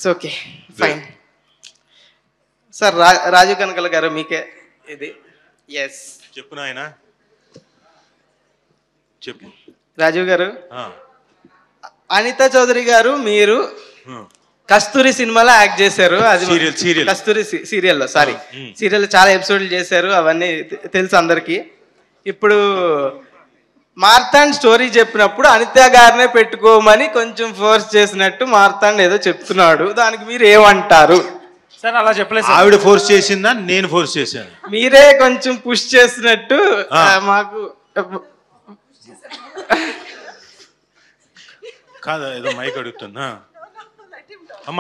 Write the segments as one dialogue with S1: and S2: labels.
S1: It's okay, fine. Sir రాజు కనకల గారు మీకే ఇది. ఎస్
S2: చెప్పు నాయన, చెప్పు.
S1: రాజీవ్ గారు, అనితా చౌదరి గారు మీరు కస్తూరి సినిమాలో యాక్ట్ చేశారు. అది కస్తూరి సీరియల్లో, సారీ సీరియల్లో చాలా ఎపిసోడ్లు చేశారు, అవన్నీ తెలుసు అందరికి. ఇప్పుడు మార్తాండ్ స్టోరీ చెప్పినప్పుడు అనితా గారినే పెట్టుకోమని కొంచెం ఫోర్స్ చేసినట్టు మార్తాండ్ ఏదో చెప్తున్నాడు, దానికి మీరు ఏమంటారు?
S3: సార్ అలా చెప్పలేదు.
S2: ఆవిడ ఫోర్స్ చేసిందా, నేను ఫోర్స్ చేశాను?
S1: మీరే కొంచెం పుష్ చేసినట్టు మాకు.
S2: కాదా, ఏదో మైక్ అడుగుతున్నా.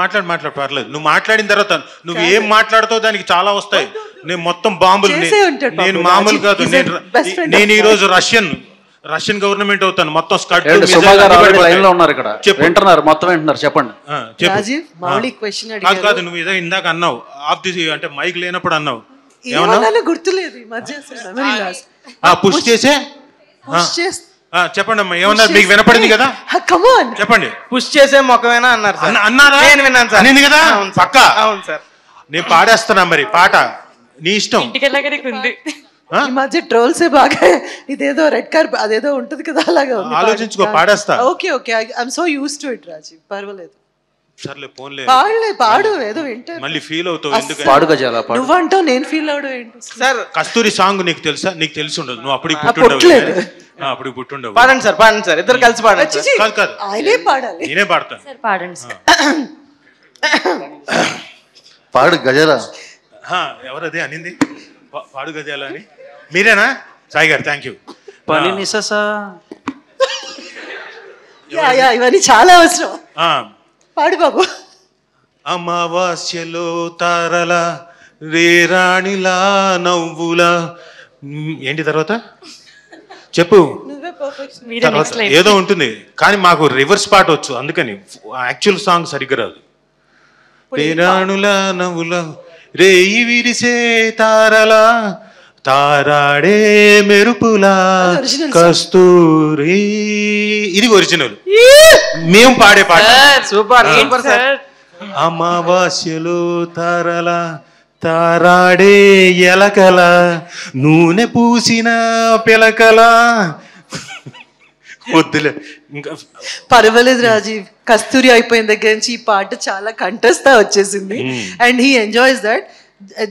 S2: మాట్లాడు పర్లేదు. నువ్వు మాట్లాడిన తర్వాత నువ్వు ఏం మాట్లాడుతావు దానికి చాలా వస్తాయి. నేను మొత్తం బాంబులు, నేను మామూలు కాదు. నేను ఈ రోజు రష్యన్ గవర్నమెంట్ అవుతాను. మొత్తం స్కట్
S4: వింటున్నారు, మొత్తం వింటున్నారు. చెప్పండి.
S2: కాదు నువ్వు ఏదో ఇందాక అన్నావు, ఆఫ్ ది అంటే మైక్ లేనప్పుడు అన్నావు.
S5: గుర్తులేదు.
S2: పుష్ చేసే చెప్పండి అమ్మా, ఏమన్నారు? మీకు వినపడింది కదా, చెప్పండి.
S1: పుష్ చేసే మొక్కమేనా అన్నారు.
S2: అన్నారా?
S1: నేను విన్నాను సార్.
S2: అనింది కదా పక్క.
S1: అవును సార్.
S2: నేను పాడేస్తున్నా, మరి పాట నీ ఇష్టం.
S5: ఈ మధ్య ట్రోల్సే బాగా ఇదేదో రెడ్ కార్ప్ అదేదో ఉంటది కదా, అలాగా
S2: ఆలోచించుకో, పాడేస్తా.
S5: Okay okay, I'm so used to it Rajeev, పర్వాలేదు.
S2: సర్లే పోన్లే,
S5: పాడు ఏదో వింటారు,
S2: మళ్ళీ ఫీల్ అవుతావు. ఎందుకు
S5: నువ్వంటావు నేను ఫీల్ అవడం ఏంటి
S1: సార్?
S2: కస్తూరి సాంగ్ నీకు తెలుసా? నీకు తెలిసి ఉండదు, నువ్వు అప్పుడు పుట్టుండవు.
S1: పాడండి సార్, పాడండి సార్, ఇద్దరు కలిసి పాడండి.
S2: కాదు
S5: ఆయనే పాడాలి,
S2: నేనే పాడతాను.
S6: పాడండి సార్.
S4: పాడు గజల.
S2: ఎవరది అనింది పాడు గజాల అని? మీరేనా సాయి గారు? Thank you.
S5: ఇవన్నీ చాలా అవసరం. పాడు బాబు.
S2: అమావాస్యలో తారల రేరాణిలా నవ్వులా, ఏంటి తర్వాత చెప్పు. ఏదో ఉంటుంది కానీ మాకు రివర్స్ పాట వచ్చు, అందుకని యాక్చువల్ సాంగ్ సరిగ్గా రాదు. రేరాణులా నవ్వులా రేయి విరిసే తారలా తారాడే మెరుపులా కస్తూరి, ఇది ఒరిజినల్. మేము పాడే పాట.
S1: Super super sir.
S2: అమావాస్యలో తారల తారాడే ఎలకల నూనె పూసిన పిలకల. వద్దులే ఇంకా.
S5: పర్వాలేదు రాజీవ్, కస్తూరి అయిపోయిన దగ్గర నుంచి ఈ పాట చాలా కంటెస్తా వచ్చేసింది అండ్ హీ ఎంజాయ్స్ దట్.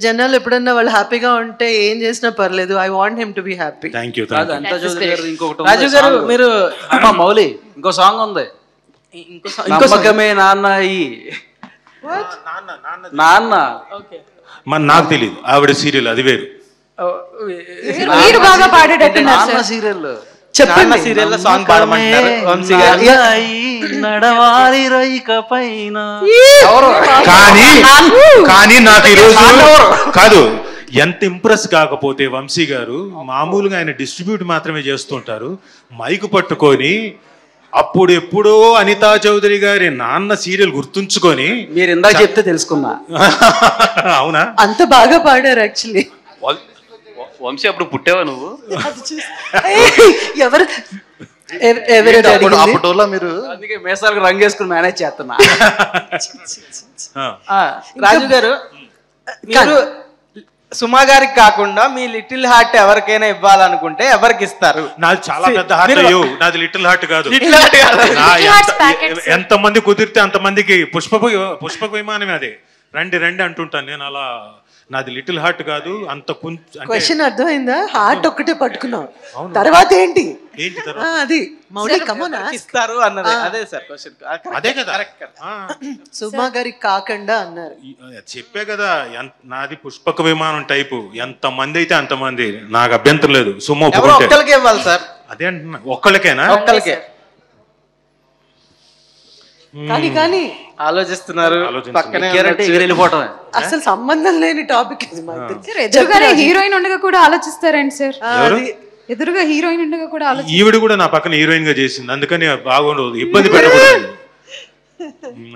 S5: జనాలు ఎప్పుడన్నా వాళ్ళు హ్యాపీగా ఉంటే ఏం చేసినా పర్లేదు. I want him to be happy.
S2: Thank you.
S1: Raju garu మీరు
S4: మౌలి ఇంకో సాంగ్ ఉంది, నమ్మకమే నాన్న నాన్న.
S2: మన నాకు తెలియదు, ఆవిడ సీరియల్ అది వేరు.
S6: మీరు బాగా పాడేటట్టున్నారు సార్
S4: సీరియల్.
S1: చెప్పండి, సీరియల్ సాంగ్ పాడమంటారు వంశీ గారు.
S4: నడవాలి రైక పైన.
S2: కానీ నాకు ఈరోజు కాదు, ఎంత ఇంప్రెస్ కాకపోతే వంశీ గారు మామూలుగా ఆయన డిస్ట్రిబ్యూట్ మాత్రమే చేస్తుంటారు, మైకు పట్టుకొని అప్పుడు ఎప్పుడో అనితా చౌదరి గారి నాన్న సీరియల్ గుర్తుంచుకొని.
S4: మీరు ఇందాక చెప్తే తెలుసుకున్నా.
S2: అవునా?
S5: అంత బాగా పాడారు యాక్చువల్లీ.
S4: వంశీ అప్పుడు పుట్టేవా నువ్వు?
S5: ఎవరు
S4: అప్పట్లో మీరు అందుకే మేసాలకు రంగు వేసుకుని మేనేజ్ చేస్తున్నా.
S1: రాజు గారు, మీరు సుమా గారికి కాకుండా మీ లిటిల్ హార్ట్ ఎవరికైనా ఇవ్వాలనుకుంటే ఎవరికి ఇస్తారు?
S2: నాది చాలా పెద్ద హార్ట్. నాది లిటిల్ హార్ట్ కాదు. ఎంత మంది కుదిరితే అంతమందికి పుష్పక విమానమే అది. రండి అంటుంటాను నేను. అలా నాది లిటిల్ హార్ట్ కాదు. అంత
S5: క్వశ్చన్ అర్థమైందా? హార్ట్ ఒక్కటే పట్టుకున్నాం, తర్వాత ఏంటి అది మౌలి
S1: ఇస్తారు అన్నది. అదే సార్ క్వశ్చన్.
S2: అదే కదా,
S5: సుమా గారికి కాకుండా అన్నారు.
S2: చెప్పే కదా, నాది పుష్పక విమానం టైపు. ఎంత మంది అయితే అంతమంది, నాకు అభ్యంతరం లేదు. సుమా
S1: ఒక్కరికే ఇవ్వాలి సార్.
S2: అదే అంటున్నా, ఒక్కళ్ళకేనా?
S1: ఒక్కళ్ళకే.
S5: కానీ
S1: ఆలోచిస్తున్నారు, పక్కనే
S4: వెళ్ళిపోవటం.
S5: అసలు సంబంధం లేని టాపిక్ ఇది.
S6: ఎదురుగానే హీరోయిన్ ఉండగా కూడా ఆలోచిస్తారండి సార్. ఎదురుగా హీరోయిన్ ఉండగా కూడా ఆలోచి.
S2: ఈవిడ కూడా నా పక్కన హీరోయిన్ గా చేసింది, అందుకని బాగుండదు, ఇబ్బంది పెట్టకూడదు.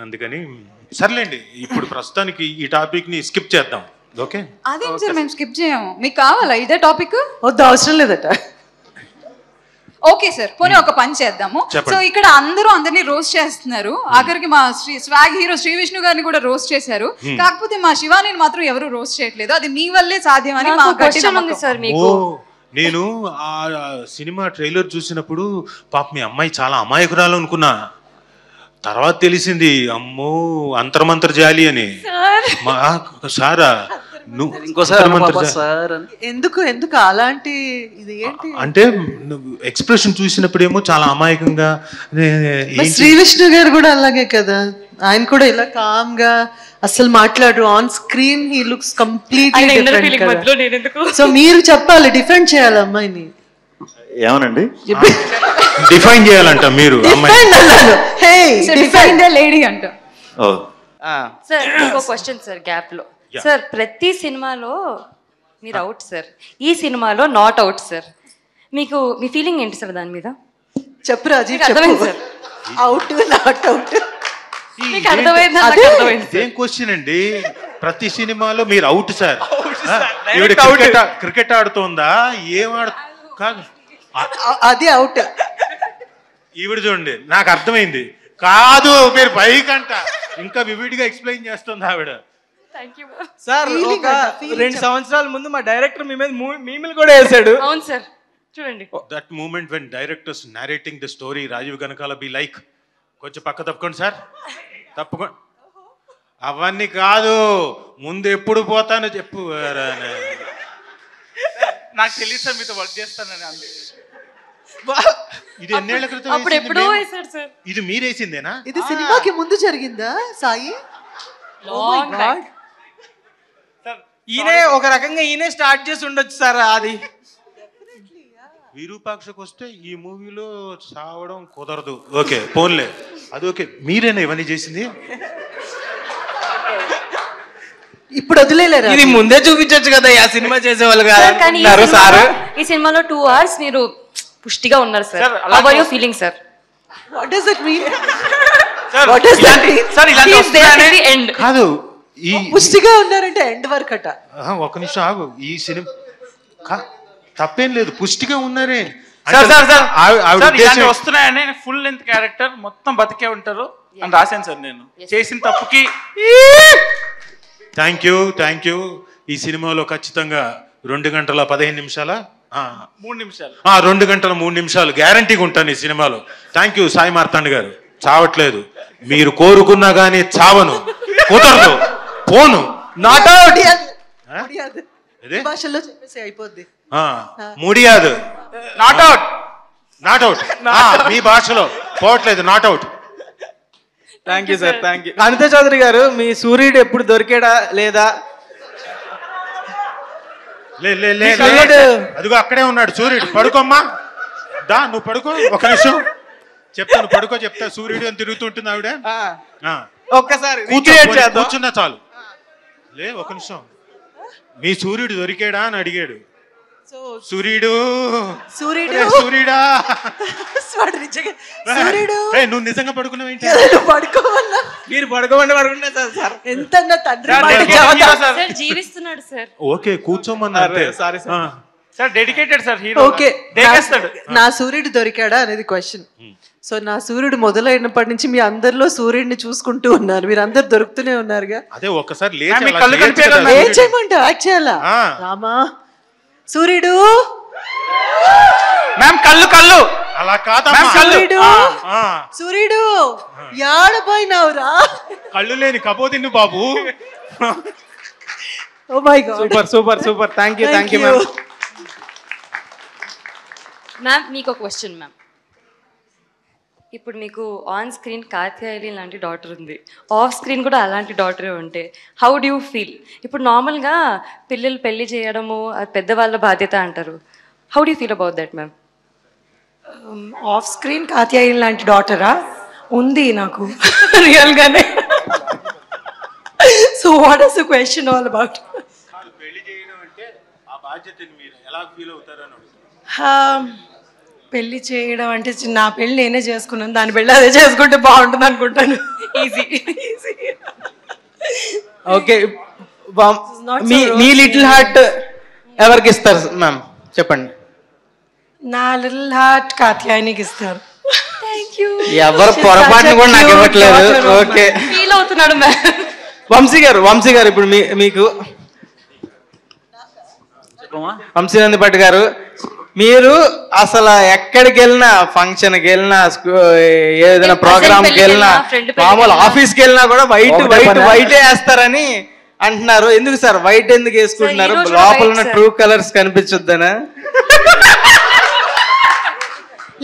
S2: అందుకని సర్లేండి, ఇప్పుడు ప్రస్తుతానికి ఈ టాపిక్ ని స్కిప్ చేద్దాం. ఓకే?
S6: అదేం సార్ మేము స్కిప్ చేయము, మీకు కావాలా ఇదే టాపిక్?
S5: వద్దు, అవసరం లేదట.
S6: ఓకే సార్, పోనీ ఒక పని చేద్దాము. సో ఇక్కడ అందరూ అందరినీ రోస్ట్ చేస్తున్నారు, ఆఖరికి మా స్వాగ్ హీరో శ్రీ విష్ణు గారిని కూడా రోస్ట్ చేశారు. కాకపోతే మా శివాని మాత్రం ఎవరు రోస్ట్ చేయట్లేదు. అది మీ వల్లే సాధ్యమని మా క్వశ్చన్ ఉంది సార్ మీకు.
S2: నేను ఆ సినిమా ట్రైలర్ చూసినప్పుడు పాప మీ అమ్మాయి చాలా అమాయకురాలు అనుకున్నా. తర్వాత తెలిసింది అమ్మో అంతర్మంతర్జాలి అని. సారా
S5: ఎందుకు ఎందుకు అలాంటి ఇది ఏంటి
S2: అంటే ఎక్స్ప్రెషన్ చూసినప్పుడేమో చాలా అమాయకంగా.
S5: శ్రీ విష్ణు గారు కూడా అలాగే కదా, ఆయన కూడా ఇలా కామ్ గా అసలు మాట్లాడు. On screen he looks completely different. So మీరు చెప్పాలి, డిఫెండ్ చేయాలి అమ్మాయిని.
S3: ఏమనండి
S2: డిఫైన్ చేయాలంట మీరు
S6: లేడీ అంట.
S7: సార్ ఇంకో క్వశ్చన్ సార్ గ్యాప్ లో. సార్ ప్రతి సినిమాలో మీరు అవుట్ సార్, ఈ సినిమాలో నాట్ అవుట్ సార్. మీకు మీ ఫీలింగ్ ఏంటి సార్ దాని మీద?
S5: చెప్పు రాజీవ్, అర్థమైంది సార్. అవుట్ నాట్ అవుట్
S7: మీకు అర్థమైంది?
S2: ఏం క్వశ్చన్ అండి? ప్రతి సినిమాలో మీరు అవుట్ సార్. క్రికెట్ ఆడుతోందా? ఏం కాదు,
S5: అది అవుట్.
S2: ఈవిడ చూడండి, నాకు అర్థమైంది. కాదు మీరు పైకంట ఇంకా వివిడిగా ఎక్స్ప్లెయిన్ చేస్తుంది ఆవిడ.
S1: సార్ ఒక 2 సంవత్సరాల ముందు మా డైరెక్టర్ మీ మీద మీమిల్ కూడా వేసాడు.
S7: అవును సార్, చూడండి.
S2: That moment when directors narrating the story, Rajeev Kanakala be like, కొంచెం పక్క తప్పుకోండి సార్, తప్పుకోండి. అవన్నీ కాదు, ముందు ఎప్పుడు పోతానో చెప్పు.
S4: నాకు తెలియదు సార్ మీతో వర్క్ చేస్తానని.
S2: ఇది ఎన్నేళ్ల క్రితం?
S7: అప్పుడు ఎప్పుడో వేసాడు సార్.
S2: ఇది మీరేసిందేనా?
S5: ఇది సినిమాకి ముందు జరిగిందా సాయి?
S1: ఈయనే ఒక రకంగా ఈయనే స్టార్ట్ చేసి ఉండొచ్చు సార్. అది
S2: విరూపాక్షకు వస్తే ఈ మూవీలో చావడం కుదరదు. ఓకే పోన్లే, అది ఓకే. మీరేనా ఇవన్నీ చేసింది?
S5: ఇప్పుడు వదిలేలేరు,
S1: ఇది ముందే చూపించొచ్చు కదా. ఆ సినిమా చేసే వాళ్ళు
S7: సార్. ఈ సినిమాలో 2 hours మీరు పుష్టిగా ఉన్నారు sir. How are you feeling sir?
S5: What does it mean?
S1: What does that mean sir? ఇలాంటి వస్తున్నానే
S7: ఎండ్
S2: కాదు, ఈ
S5: పుష్టిగా ఉన్నారంటే ఎండ్ వరకు అట.
S2: ఒక నిమిషం ఆగు. ఈ సినిమా తప్పేం లేదు, పుష్టిగా ఉన్నారే
S4: వస్తున్నాయని. ఫుల్ లెంత్ క్యారెక్టర్ మొత్తం బతికే ఉంటారు అని రాశాను సార్ నేను చేసిన తప్పుకి.
S2: Thank you. ఈ సినిమాలో ఖచ్చితంగా 2 గంటల 15 నిమిషాల
S4: 3 నిమిషాలు
S2: 2 గంటల 3 నిమిషాలు గ్యారంటీగా ఉంటాను ఈ సినిమాలో. థ్యాంక్ యూ సాయి మార్తాండ్ గారు. చావట్లేదు, మీరు కోరుకున్నా గానీ చావను, కుదరదు, పోను.
S1: నాట్ అవుట్
S5: భాషలో చెప్పేసి అయిపోద్ది.
S2: ముడియాదు,
S4: నాట్ అవుట్
S2: మీ భాషలో పోవట్లేదు, not out.
S1: Thank you sir, thank you. Anitha Chowdary గారు, మీ సూర్యుడు ఎప్పుడు దొరికాడా లేదా?
S2: అదిగో అక్కడే ఉన్నాడు సూర్యుడు. పడుకోమ్మా, దా నువ్వు పడుకో. ఒక నిమిషం చెప్తాను, పడుకో చెప్తా. సూర్యుడు అని తిరుగుతుంటుంది ఆవిడ.
S1: ఒక్కసారి
S2: కూర్చున్నా చాలు. ఒక నిమిషం, మీ సూర్యుడు దొరికాడా అని అడిగాడు. సూర్యుడా నువ్వు నిజంగా పడుకున్నావేంటి?
S1: మీరు పడుకోమని సార్.
S5: ఎంత
S7: జీవిస్తున్నాడు సార్.
S2: ఓకే కూర్చోమన్నారు.
S1: Sorry
S4: sir, dedicated sir hero.
S5: Okay, నా సూర్యుడు దొరికాడా అనేది క్వశ్చన్. సో నా సూర్యుడు మొదలైనప్పటి నుంచి మీ అందరిలో సూర్యుడిని చూసుకుంటూ ఉన్నారు, మీరు అందరు దొరుకుతూనే ఉన్నారుగా.
S2: అదే ఒక్కసారి
S5: ఏం చేయమంటే యాక్ట్ చేయాలా? రామా సూర్యుడు
S4: మ్యామ్, కళ్ళు
S2: అలా కాదమ్మా.
S5: సూర్యుడు యాడపోయినావురా?
S2: కళ్ళు లేని కపోతిన్ను బాబు.
S5: Oh my god,
S1: super. Thank you ma'am.
S7: Ma'am మీకు ఒక క్వశ్చన్ మ్యామ్. ఇప్పుడు మీకు ఆన్ స్క్రీన్ కాత్యాయని లాంటి డాటర్ ఉంది, ఆఫ్ స్క్రీన్ కూడా అలాంటి డాటరే ఉంటే హౌ డూ యూ ఫీల్? ఇప్పుడు నార్మల్గా పిల్లలు పెళ్లి చేయడము అది పెద్దవాళ్ళ బాధ్యత అంటారు. How do you feel about that ma'am?
S8: Off screen Katyayani లాంటి డాటరా ఉంది నాకు రియల్గానే. So what is the question all about? పెళ్లి చేయడం అంటే నా పెళ్లి నేనే చేసుకున్నాను, దాని పెళ్లి అదే చేసుకుంటే బాగుంటుంది అనుకుంటాను. ఈజీ.
S1: ఓకే, మీ లిటిల్ హార్ట్ ఎవరికి ఇస్తారు మ్యామ్? చెప్పండి.
S8: నా లిటిల్ హార్ట్ కాత్యాయనికి ఇస్తారు.
S1: ఎవరు పొరపాటును కూడా నాకు ఇవ్వట్లేదు. ఓకే,
S8: ఫీల్ అవుతున్నాడు మ్యామ్.
S1: వంశీ గారు ఇప్పుడు మీకు వంశీనంది భట్ గారు, మీరు అసలు ఎక్కడికి వెళ్ళినా, ఫంక్షన్కి వెళ్ళినా, ఏదైనా ప్రోగ్రామ్కి వెళ్ళినా, మామూలు ఆఫీస్కి వెళ్ళినా కూడా వైటే వేస్తారని అంటున్నారు. ఎందుకు సార్ వైట్ ఎందుకు వేసుకుంటున్నారు? లోపల ఉన్న ట్రూ కలర్స్ కనిపించొద్దనా?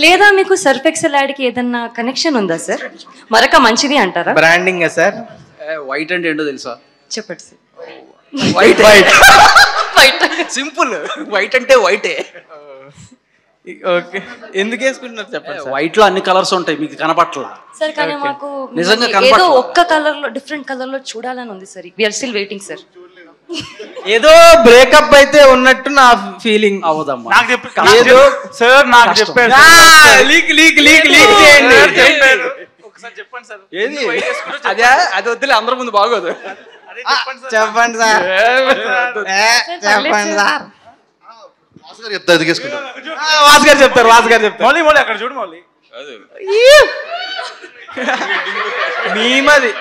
S7: లేదా మీకు సర్ఫ్ ఎక్సెల్ యాడ్కి ఏదన్నా కనెక్షన్ ఉందా సార్? మరొక మంచిది అంటారా?
S1: Branding sir?
S3: వైట్ అంటే ఏంటో తెలుసా?
S7: చెప్పండి సార్.
S3: White simple. వైట్ అంటే వైటే.
S1: ఓకే, ఎందుకు వేసుకుంటున్నారు చెప్పండి.
S3: వైట్ లో అన్ని కలర్స్ ఉంటాయి, మీకు కనపట్లా
S7: సార్? కానీ మాకు
S3: నిజంగా
S7: ఏదో ఒక్క కలర్ లో, డిఫరెంట్ కలర్ లో చూడాలని ఉంది sir. We are still waiting sir.
S1: ఏదో బ్రేకప్ అయితే ఉన్నట్టు నా ఫీలింగ్.
S3: అవదమ్మా,
S4: నాకు సార్, నాకు చెప్పారు. ఒకసారి చెప్పండి సార్.
S1: ఏది
S3: అదే అది వద్దులే, అందరి ముందు బాగోదు.
S1: చెప్పండి సార్, చెప్పండి సార్. వాసు గారు చెప్తారు.
S4: మౌలి అక్కడ చూడు మౌలి.
S1: మీమది